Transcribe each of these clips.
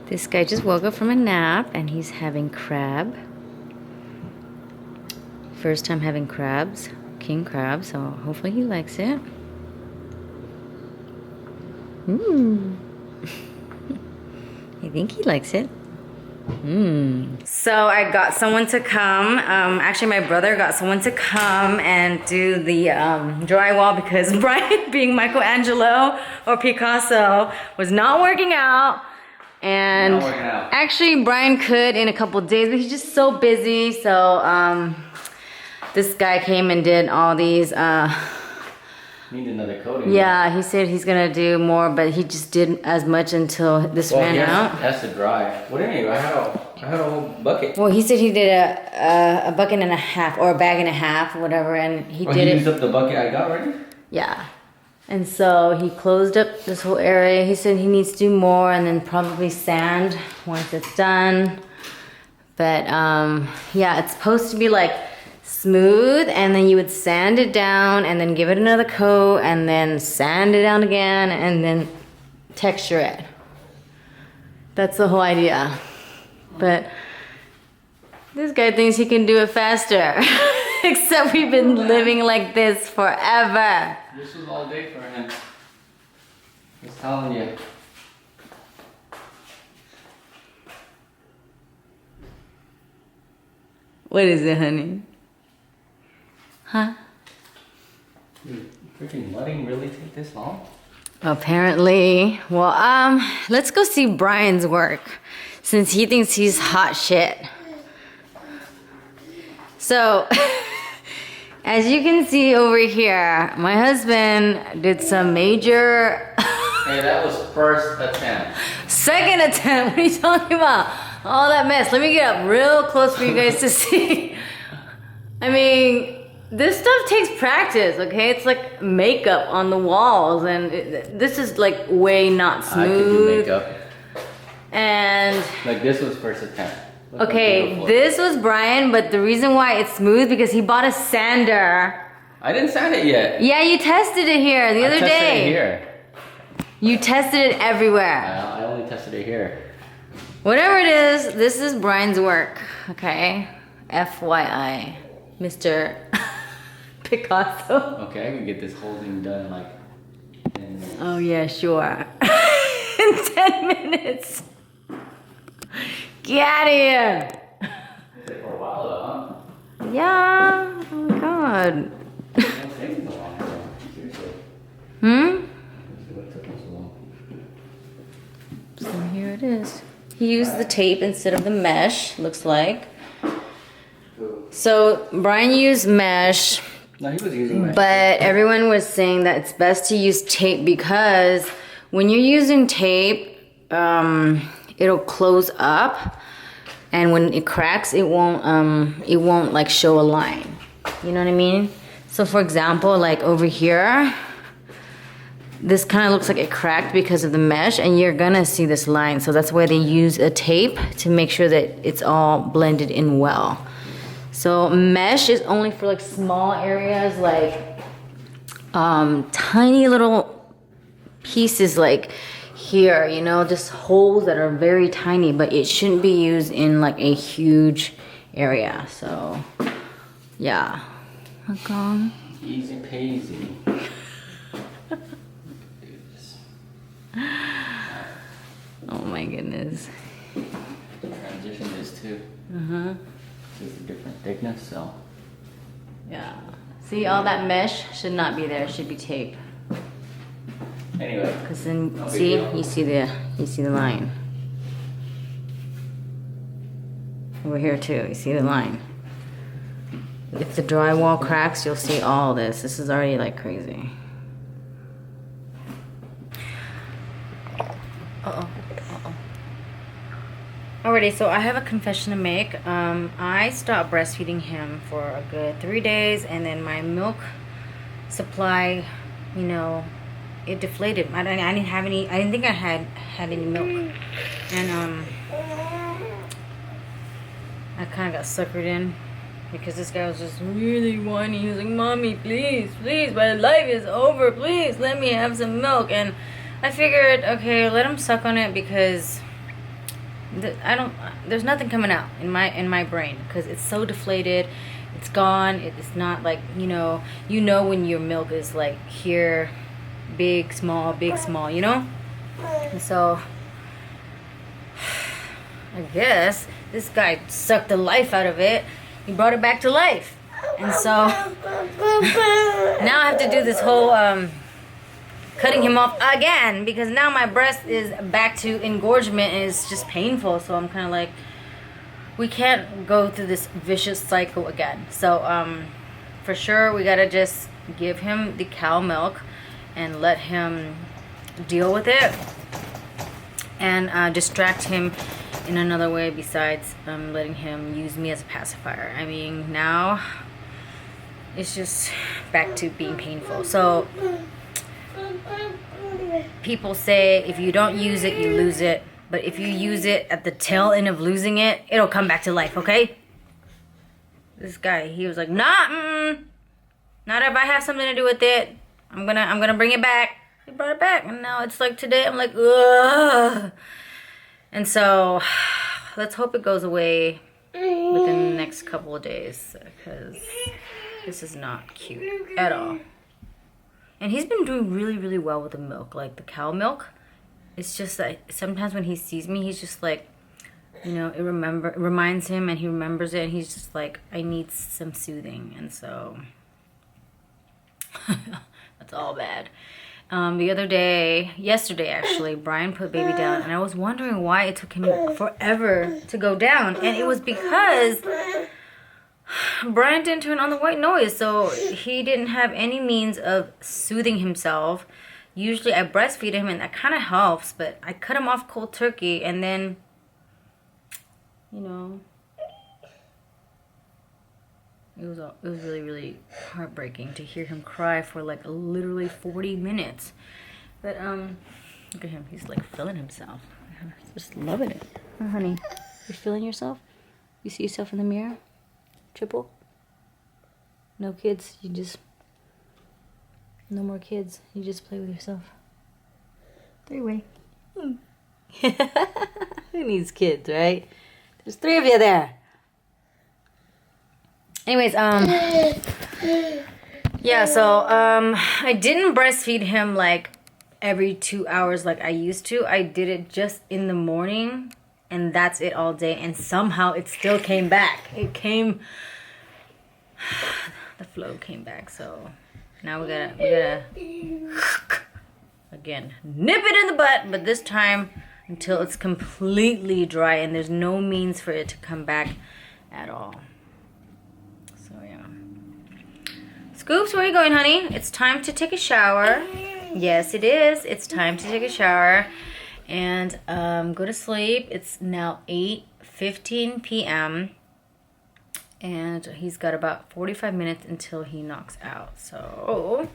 This guy just woke up from a nap and he's having crab. First time having crabs, king crab, so hopefully he likes it. I think he likes it. So I got someone to come. Actually, my brother got someone to come and do the drywall because Brian, being Michelangelo or Picasso, was not working out. And actually, Brian could in a couple days, but he's just so busy. So this guy came and did all these. Need another coating. Yeah, he said he's gonna do more, but he just did as much until this ran out. Has to dry. What do you mean? I had a whole bucket. Well, he said he did a bucket and a half or a bag and a half or whatever, and he used up the bucket I got already? Yeah. And so he closed up this whole area. He said he needs to do more and then probably sand once it's done. But yeah, it's supposed to be like smooth, and then you would sand it down and then give it another coat and then sand it down again and then texture it. That's the whole idea. But this guy thinks he can do it faster. Except we've been living like this forever. This was all day for him. Just telling you. What is it, honey? Huh? Dude, freaking wedding really take this long? Apparently. Well, let's go see Brian's work since he thinks he's hot shit. So, as you can see over here, my husband did some major... Hey, that was first attempt. Second attempt? What are you talking about? All that mess. Let me get up real close for you guys to see. I mean... This stuff takes practice, okay? It's like makeup on the walls, and this is like way not smooth. I could do makeup. And like this was first attempt. Okay, this was Brian, but the reason why it's smooth because he bought a sander. I didn't sand it yet. Yeah, you tested it here the other day. I tested it here. You tested it everywhere. I only tested it here. Whatever it is, this is Brian's work, okay? FYI, Mr. Picasso. Okay, I can get this whole thing done like 10 minutes. Oh yeah, sure. In 10 minutes. Get out of here. Take for a while though, huh? Yeah. Oh my god. It won't take so long, though. Seriously. What took so long? So here it is. He used the tape instead of the mesh, looks like. So Brian used mesh. No, he was using mesh. But everyone was saying that it's best to use tape because when you're using tape, it'll close up, and when it cracks, it won't like show a line. You know what I mean? So for example, like over here, this kind of looks like it cracked because of the mesh, and you're gonna see this line. So that's why they use a tape to make sure that it's all blended in well. So mesh is only for like small areas, like tiny little pieces like here, you know, just holes that are very tiny, but it shouldn't be used in like a huge area. So yeah. Okay. Easy peasy. Oh my goodness. Transition this too. It's a different thickness, so. Yeah. See, all that mesh should not be there. It should be tape. Anyway. Cause then, see, you see the line. Over here too, you see the line. If the drywall cracks, you'll see all this. This is already like crazy. Alrighty, so I have a confession to make. I stopped breastfeeding him for a good 3 days, and then my milk supply, you know, it deflated. I didn't have any. I didn't think I had any milk, and I kind of got suckered in because this guy was just really whiny. He was like, "Mommy, please, please, my life is over. Please, let me have some milk." And I figured, okay, let him suck on it because There's nothing coming out in my brain because it's so deflated. It's gone. It's not like, when your milk is like here, big, small, And so I guess this guy sucked the life out of it. He brought it back to life. And so now I have to do this whole cutting him off again because now my breast is back to engorgement and it's just painful. So I'm kind of like, we can't go through this vicious cycle again. So for sure we gotta just give him the cow milk and let him deal with it and distract him in another way besides letting him use me as a pacifier. I mean, now it's just back to being painful. So people say if you don't use it, you lose it. But if you use it at the tail end of losing it, it'll come back to life, okay? This guy, he was like, nah, not if I have something to do with it. I'm gonna bring it back. He brought it back, and now it's like today, I'm like, ugh. And so, let's hope it goes away within the next couple of days, because this is not cute at all. And he's been doing really, really well with the milk, like the cow milk. It's just that sometimes when he sees me, he's just like, it reminds him, and he remembers it, and he's just like, I need some soothing, and so that's all bad. Yesterday actually, Brian put baby down, and I was wondering why it took him forever to go down, and it was because Brian didn't turn on the white noise, so he didn't have any means of soothing himself. Usually I breastfeed him, and that kind of helps, but I cut him off cold turkey, and then, it was really, really heartbreaking to hear him cry for like literally 40 minutes. But look at him, he's like feeling himself, just loving it. Oh, honey, you feeling yourself? You see yourself in the mirror? Triple? No kids, no more kids. You just play with yourself. Three-way. Who needs kids, right? There's 3 of you there. Anyways, yeah, so, I didn't breastfeed him like every 2 hours like I used to. I did it just in the morning, and that's it all day, and somehow it still came back. The flow came back, so now we gotta again nip it in the butt, but this time until it's completely dry and there's no means for it to come back at all. So yeah. Scoops, where are you going, honey? It's time to take a shower. Yes, it is. It's time to take a shower and go to sleep. It's now 8:15 p.m. and he's got about 45 minutes until he knocks out. So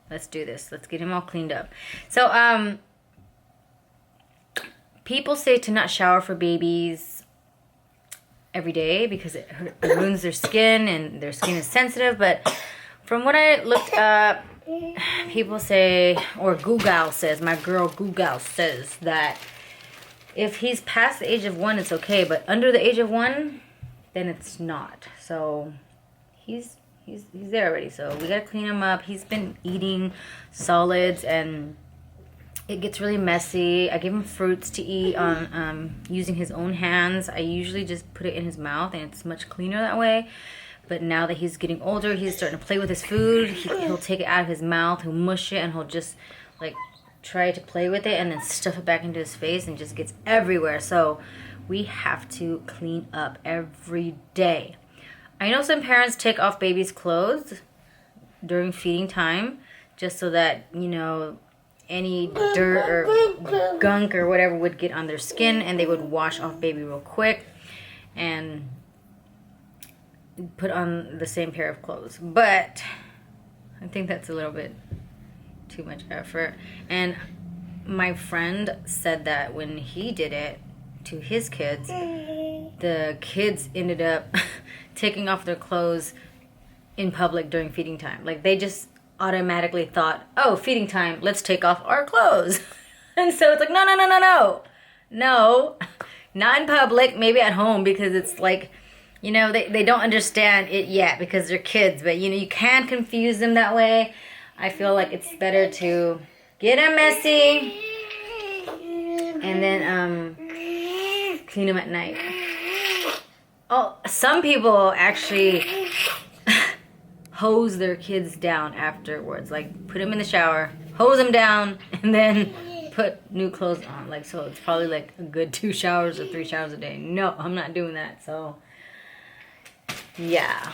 let's do this. Let's get him all cleaned up. So people say to not shower for babies every day because it ruins their skin and their skin is sensitive. But from what I looked up, people say, or Google says, my girl Google says that if he's past the age of 1, it's okay, but under the age of 1, then it's not. So he's there already. So we gotta clean him up. He's been eating solids and it gets really messy. I give him fruits to eat on using his own hands. I usually just put it in his mouth and it's much cleaner that way. But now that he's getting older, he's starting to play with his food. He'll take it out of his mouth, he'll mush it, and he'll just like try to play with it and then stuff it back into his face and just gets everywhere. So we have to clean up every day. I know some parents take off babies' clothes during feeding time just so that, any dirt or gunk or whatever would get on their skin and they would wash off baby real quick and put on the same pair of clothes. But I think that's a little bit too much effort. And my friend said that when he did it to his kids, the kids ended up taking off their clothes in public during feeding time. Like they just automatically thought, oh, feeding time, let's take off our clothes. And so it's like, no. No, not in public, maybe at home, because it's like, you know, they don't understand it yet because they're kids, but you know, you can confuse them that way. I feel like it's better to get them messy and then clean them at night. Oh, some people actually hose their kids down afterwards, like put them in the shower, hose them down, and then put new clothes on. Like, so it's probably like a good 2 showers or 3 showers a day. No, I'm not doing that. So yeah.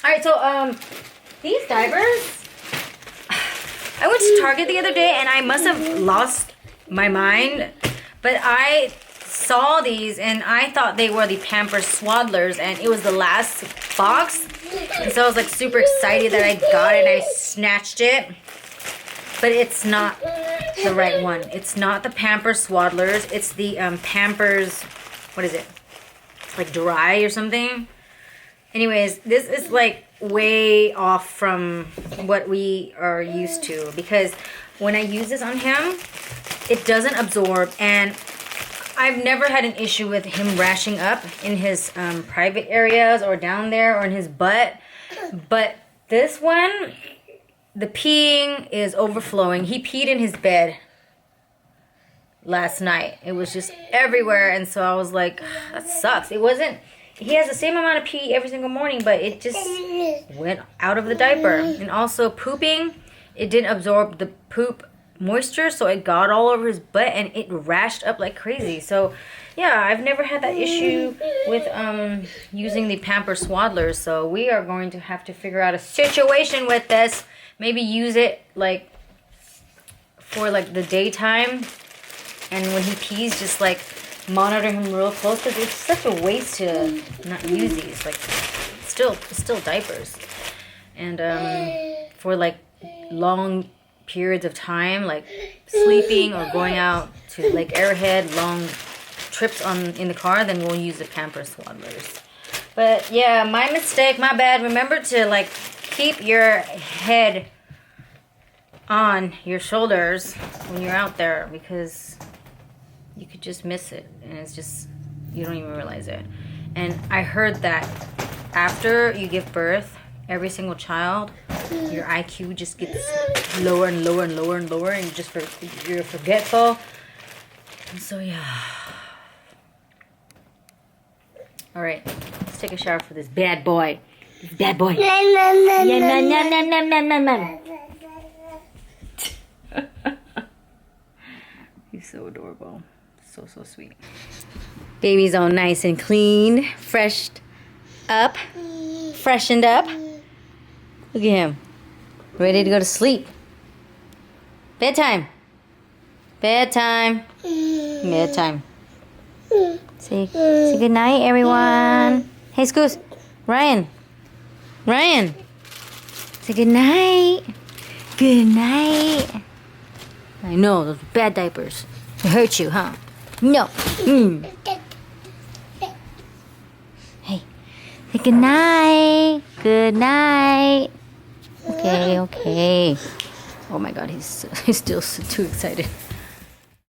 All right, so these diapers, I went to Target the other day and I must have lost my mind, but I saw these and I thought they were the Pampers Swaddlers, and it was the last box, and so I was like super excited that I got it. I snatched it, but it's not the right one. It's not the Pampers Swaddlers. It's the Pampers, what is it? Like Dry or something. Anyways, this is like way off from what we are used to, because when I use this on him, it doesn't absorb, and I've never had an issue with him rashing up in his private areas or down there or in his butt. But this one, the peeing is overflowing. He peed in his bed last night. It was just everywhere, and so I was like, that sucks. It wasn't, he has the same amount of pee every single morning, but it just went out of the diaper. And also pooping, it didn't absorb the poop moisture, so it got all over his butt and it rashed up like crazy. So yeah, I've never had that issue with using the Pampers Swaddlers, so we are going to have to figure out a situation with this. Maybe use it like for like the daytime, and when he pees, just like monitor him real close, because it's such a waste to not use these. Like, it's still diapers, and for like long periods of time, like sleeping or going out to Lake Arrowhead, long trips in the car, then we'll use the Pampers Swaddlers. But yeah, my mistake, my bad. Remember to like keep your head on your shoulders when you're out there, because you could just miss it, and it's just, you don't even realize it. And I heard that after you give birth, every single child, your IQ just gets lower and lower and lower and lower, and you're forgetful. And so yeah. All right, let's take a shower for this bad boy. This bad boy. He's so adorable. So sweet. Baby's all nice and clean, freshened up. Look at him. Ready to go to sleep. Bedtime. Say good night, everyone. Hey, Scoos. Ryan. Say good night. Good night. I know, those bad diapers. They hurt you, huh? No. Hey, say good night. Good night. Okay. Oh my God, he's still too excited.